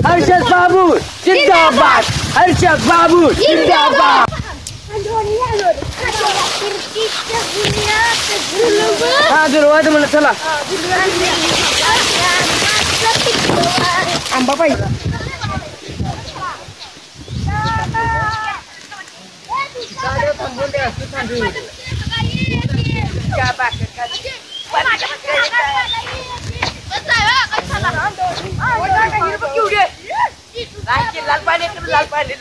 हर्षद बाबू जिंदाबाद, हर्षद बाबू जिंदाबाद। हाँ दुर्वाद म्हणलं चला आंबा पाहिजे लाल पाणी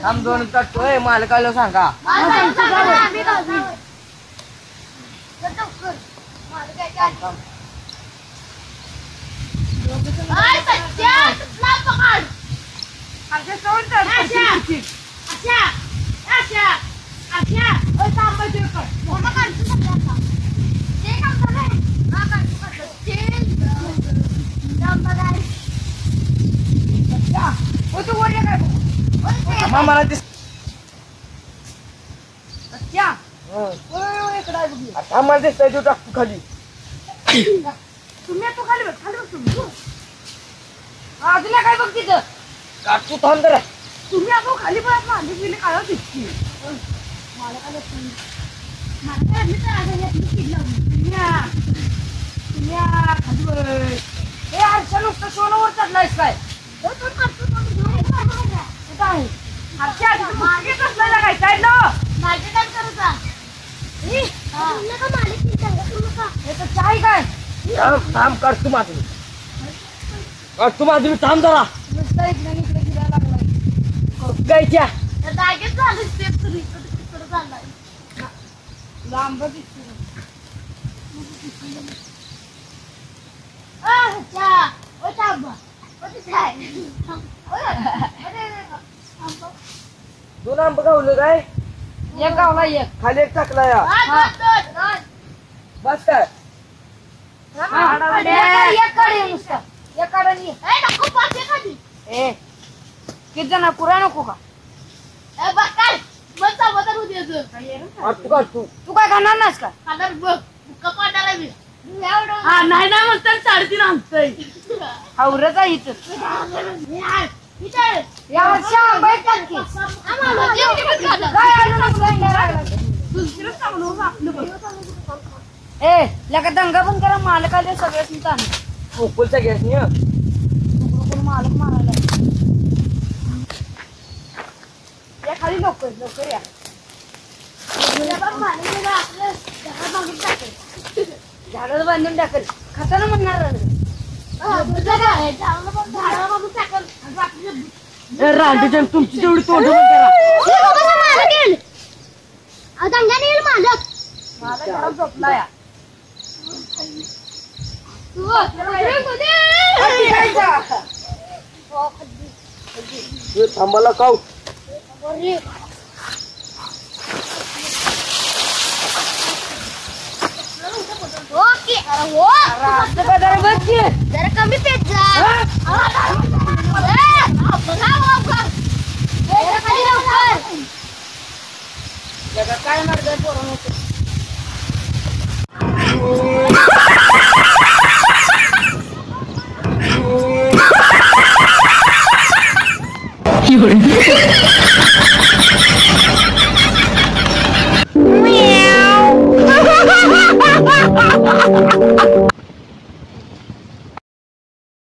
थांब दोन टाकतोय मालकाला सांगा मला दिसतंय तू टाकतो खाली तुम्ही तो खाली बघ अजून काय बघ तिथं काटू थांब जरा तुम्ही आता खाली बघ माझी गेली काय दिसती मला काय तुम्ही खाली बघ हे आरशा नुसतं सोनवर चढलायस काय मागे कसला काय साईड ला मागे काय करायचा चाय काय थांब करतो माझं थांब जरा नुसता इकडे गिरायला लागलाय गायच्या जागेत झालं स्टेप तरी इकडे चाललाय लांब दिसतो दोन आंब गावलं काय एक गावला एक खाली एक टाकला या बस काय किती जण पुरा नको का तू तू काय खाणार नास का हा नाही नाही म्हणतात 3.5 आणतोय हावरच आहे इथं या वर्षी आंबा येतात की काय आणू नको लागला. दुसरं चांगलं होतं आपलं बघ. ए लका दंगा पण करा मालक आले सगळ्याच ताण उकलचा गॅस नाही मालक मारायला या खाली लवकर या झाडाला बांधून टाकल खाताना म्हणणार रांडीच्या तुमची तेवढी तोंड मालक झोपला या थांबाला काव जरा कमी पेट जा